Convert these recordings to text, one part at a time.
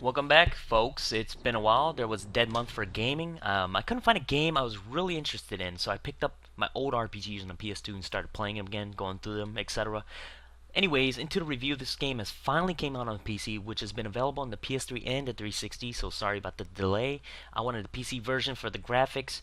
Welcome back, folks. It's been a while. There was a dead month for gaming. I couldn't find a game I was really interested in, so I picked up my old RPGs on the PS2 and started playing them again, going through them, etc. Anyways, into the review, this game has finally came out on the PC, which has been available on the PS3 and the 360, so sorry about the delay. I wanted the PC version for the graphics.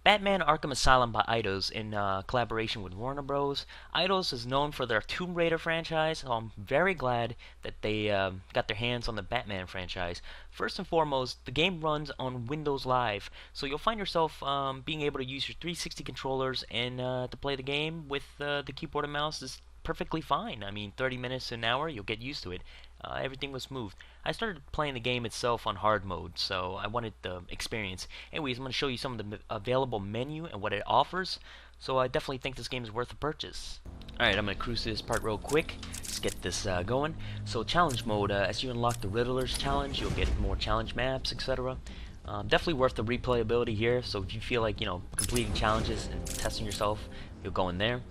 Batman Arkham Asylum by Eidos in collaboration with Warner Bros. Eidos is known for their Tomb Raider franchise, so I'm very glad that they got their hands on the Batman franchise. First and foremost, the game runs on Windows Live, so you'll find yourself being able to use your 360 controllers and to play the game with the keyboard and mouse is perfectly fine. I mean, 30 minutes to an hour, you'll get used to it. Everything was smooth. I started playing the game itself on hard mode, so I wanted the experience. Anyways, I'm going to show you some of the available menu and what it offers, so I definitely think this game is worth a purchase. Alright, I'm going to cruise through this part real quick. Let's get this going. So challenge mode, as you unlock the Riddler's challenge, you'll get more challenge maps, etc. Definitely worth the replayability here, so if you feel like, completing challenges and testing yourself, you'll go in there.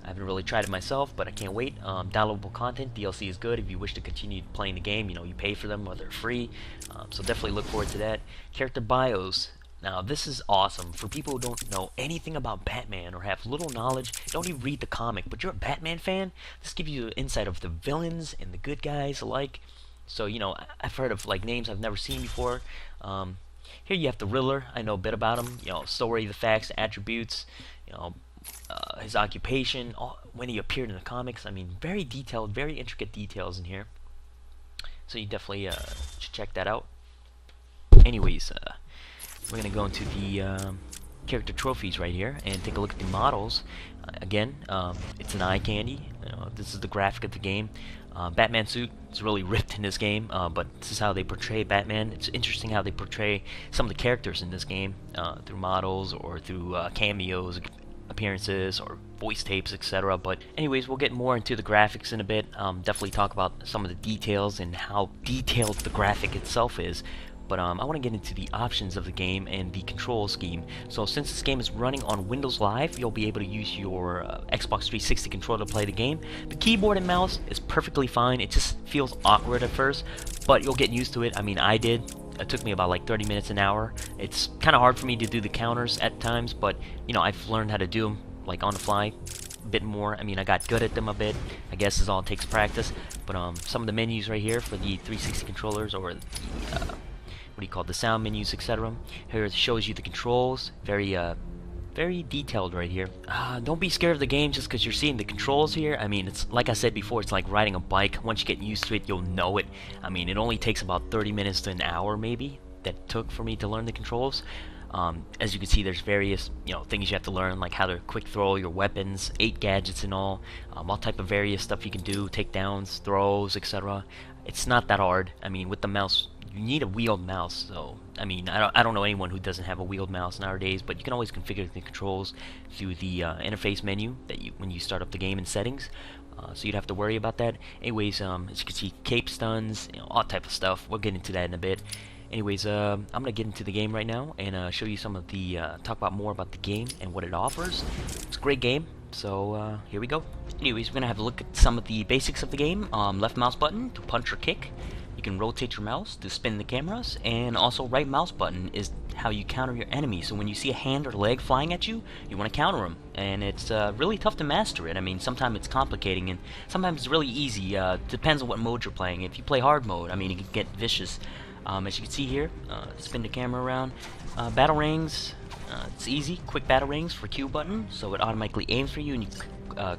I haven't really tried it myself, but I can't wait. Downloadable content, DLC is good if you wish to continue playing the game. You pay for them or they're free, so definitely look forward to that. Character bios. Now, this is awesome. For people who don't know anything about Batman or have little knowledge, don't even read the comic, but you're a Batman fan, this gives you an insight of the villains and the good guys alike. So, I've heard of names I've never seen before. Here you have the Riddler. I know a bit about him. Story, the facts, attributes, his occupation, when he appeared in the comics. I mean, very detailed, very intricate details in here. So you definitely should check that out. Anyways, we're going to go into the character trophies right here and take a look at the models. Again, it's an eye candy. This is the graphic of the game. Batman suit is really ripped in this game, but this is how they portray Batman. It's interesting how they portray some of the characters in this game through models or through cameos, appearances, or voice tapes, etc. But anyways, we'll get more into the graphics in a bit. Definitely talk about some of the details and how detailed the graphic itself is. But I want to get into the options of the game and the control scheme. So since this game is running on Windows Live, you'll be able to use your Xbox 360 controller to play the game. The keyboard and mouse is perfectly fine. It just feels awkward at first, but you'll get used to it. I mean, I did. It took me about 30 minutes, an hour. It's kind of hard for me to do the counters at times, but I've learned how to do them on the fly a bit more. I mean, I got good at them a bit. I guess it all takes practice. But some of the menus right here for the 360 controllers, or the what do you call it, the sound menus, etc. Here it shows you the controls. Very detailed right here. Don't be scared of the game just because you're seeing the controls here. I mean, it's like I said before, it's like riding a bike. Once you get used to it, you'll know it. I mean, it only takes about 30 minutes to an hour maybe that took for me to learn the controls. As you can see, there's various things you have to learn, like how to quick throw your weapons, 8 gadgets and all type of various stuff you can do, takedowns, throws, etc. It's not that hard. I mean, with the mouse, you need a wheeled mouse, so I mean, I don't know anyone who doesn't have a wheeled mouse nowadays, but you can always configure the controls through the interface menu that when you start up the game in settings, so you'd have to worry about that. Anyways, as you can see, cape stuns, all type of stuff. We'll get into that in a bit. Anyways, I'm gonna get into the game right now and show you some of the talk about more about the game and what it offers. It's a great game, so here we go. Anyways, we're gonna have a look at some of the basics of the game. Left mouse button to punch or kick. You can rotate your mouse to spin the cameras, and also right mouse button is how you counter your enemy. So when you see a hand or leg flying at you, you want to counter them, and it's really tough to master it. I mean, sometimes it's complicating, and sometimes it's really easy. Depends on what mode you're playing. If you play hard mode, I mean, it can get vicious. As you can see here, spin the camera around. Battle rings, it's easy. Quick battle rings for Q button, so it automatically aims for you, and you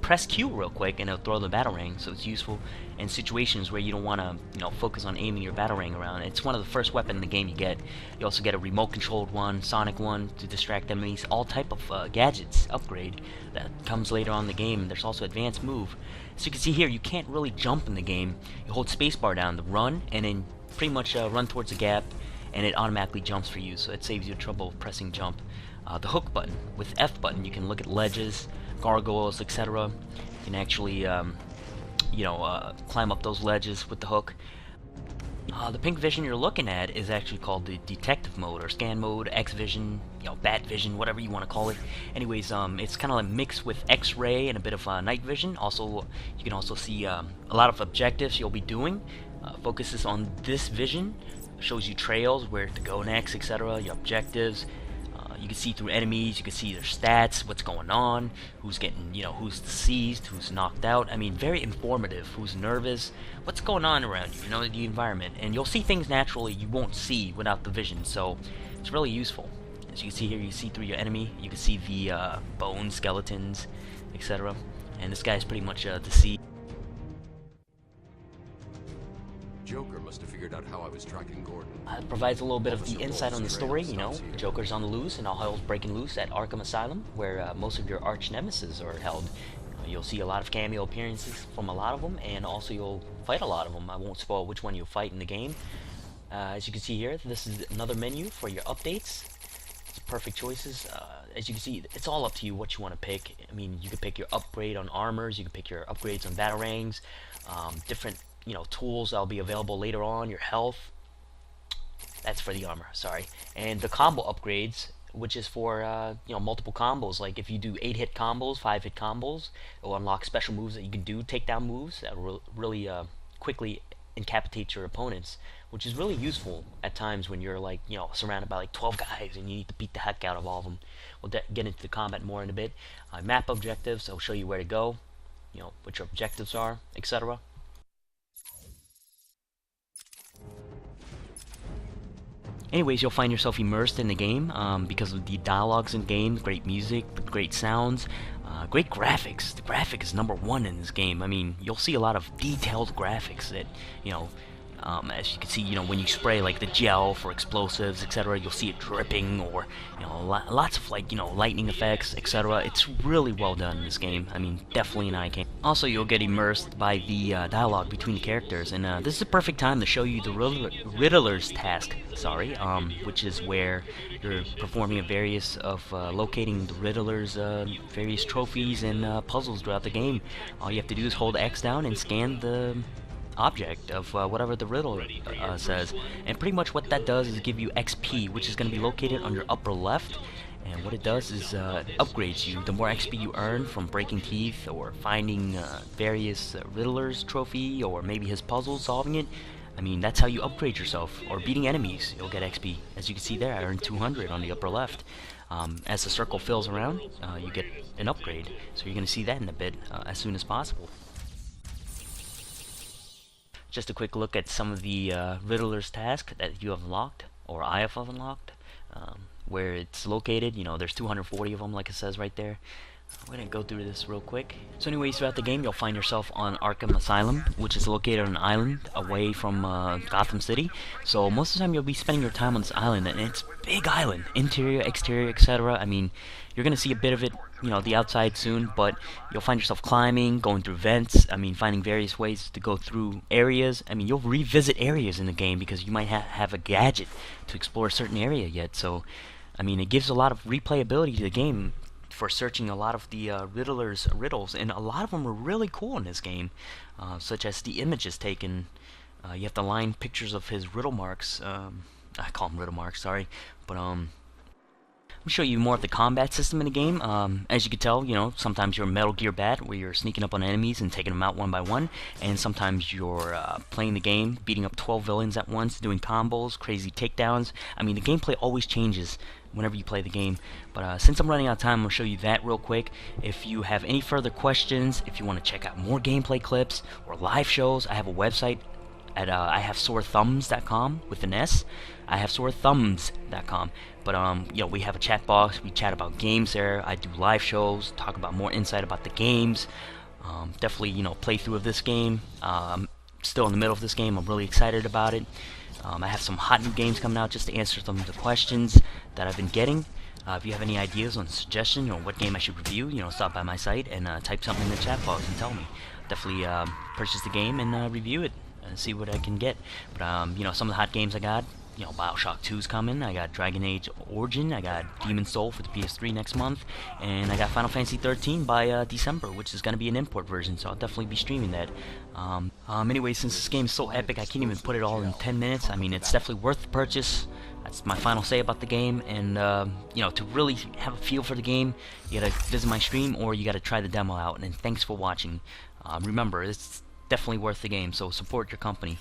press Q real quick and it'll throw the battle ring, so it's useful in situations where you don't want to focus on aiming your battle ring around. It's one of the first weapons in the game you get. You also get a remote controlled one, sonic one to distract enemies, all type of gadgets upgrade that comes later on in the game. There's also advanced move. So you can see here, you can't really jump in the game. You hold spacebar down to run, and then pretty much run towards a gap, and it automatically jumps for you, so it saves you trouble pressing jump. The hook button, with F button, you can look at ledges, gargoyles, etc. You can actually, climb up those ledges with the hook. The pink vision you're looking at is actually called the detective mode, or scan mode, X vision, bat vision, whatever you want to call it. Anyways, it's kind of like mixed with X-ray and a bit of night vision. Also, you can also see a lot of objectives you'll be doing. Focuses on this vision, shows you trails, where to go next, etc., your objectives. You can see through enemies, you can see their stats, what's going on, who's getting, who's deceased, who's knocked out. I mean, very informative, who's nervous, what's going on around you, the environment. And you'll see things naturally you won't see without the vision, so it's really useful. As you can see here, you see through your enemy, you can see the bones, skeletons, etc. And this guy's pretty much deceased. Joker must have figured out how I was tracking Gordon. It provides a little bit of the insight on the story, Joker's on the loose and all hell's breaking loose at Arkham Asylum, where most of your arch nemesis are held. You'll see a lot of cameo appearances from a lot of them, and also you'll fight a lot of them. I won't spoil which one you'll fight in the game. As you can see here, this is another menu for your updates. It's perfect choices. As you can see, it's all up to you what you want to pick. I mean, you can pick your upgrade on armors, you can pick your upgrades on batarangs, different tools that'll be available later on, your health. That's for the armor, sorry. And the combo upgrades, which is for multiple combos. Like if you do 8-hit combos, 5-hit combos, it will unlock special moves that you can do, takedown moves that will really quickly incapacitate your opponents, which is really useful at times when you're like surrounded by like 12 guys and you need to beat the heck out of all of them. We'll get into the combat more in a bit. Map objectives, I'll show you where to go, what your objectives are, etc. Anyways, you'll find yourself immersed in the game because of the dialogues in the game, great music, great sounds, great graphics. The graphic is #1 in this game. I mean, you'll see a lot of detailed graphics that, as you can see, when you spray like the gel for explosives, etc., you'll see it dripping, or lots of like lightning effects, etc. It's really well done in this game. I mean, definitely an eye candy. Also, you'll get immersed by the dialogue between the characters, and this is a perfect time to show you the Riddler's task. Sorry, which is where you're performing a various of locating the Riddler's various trophies and puzzles throughout the game. All you have to do is hold X down and scan the object of whatever the riddle says, and pretty much what that does is give you XP, which is going to be located on your upper left. And what it does is upgrades you. The more XP you earn from breaking teeth or finding various Riddler's trophy, or maybe his puzzle, solving it, I mean, that's how you upgrade yourself. Or beating enemies, you'll get XP. As you can see there, I earned 200 on the upper left. As the circle fills around, you get an upgrade. So you're going to see that in a bit, as soon as possible. Just a quick look at some of the Riddler's task that you have unlocked, or I have unlocked, where it's located. There's 240 of them, like it says right there. We're going to go through this real quick. So anyways, throughout the game, you'll find yourself on Arkham Asylum, which is located on an island away from Gotham City. So most of the time, you'll be spending your time on this island, and it's a big island, interior, exterior, etc. I mean, you're going to see a bit of it, the outside soon, but you'll find yourself climbing, going through vents, I mean, finding various ways to go through areas. I mean, you'll revisit areas in the game because you might have a gadget to explore a certain area yet. So, I mean, it gives a lot of replayability to the game for searching a lot of the Riddler's riddles, and a lot of them are really cool in this game, such as the images taken. You have to line pictures of his riddle marks. I call them riddle marks, sorry, but let me show you more of the combat system in the game. As you can tell, sometimes you're Metal Gear Bat, where you're sneaking up on enemies and taking them out one by one, and sometimes you're playing the game, beating up 12 villains at once, doing combos, crazy takedowns. I mean, the gameplay always changes whenever you play the game, but since I'm running out of time, I'm going to show you that real quick. If you have any further questions, if you want to check out more gameplay clips or live shows, I have a website at ihavesorethumbs.com with an S. ihavesorethumbs.com. But we have a chat box. We chat about games there. I do live shows, talk about more insight about the games. Definitely, playthrough of this game. I'm still in the middle of this game. I'm really excited about it. I have some hot new games coming out just to answer some of the questions that I've been getting. If you have any ideas on suggestion or what game I should review, stop by my site and type something in the chat box and tell me. Definitely purchase the game and review it and see what I can get. But some of the hot games I got, BioShock 2's coming. I got Dragon Age Origin. I got Demon's Soul for the PS3 next month, and I got Final Fantasy 13 by December, which is going to be an import version. So I'll definitely be streaming that. Anyway, since this game is so epic, I can't even put it all in 10 minutes. I mean, it's definitely worth the purchase. That's my final say about the game. And to really have a feel for the game, you gotta visit my stream or you gotta try the demo out. And thanks for watching. Remember, definitely worth the game. So support your company.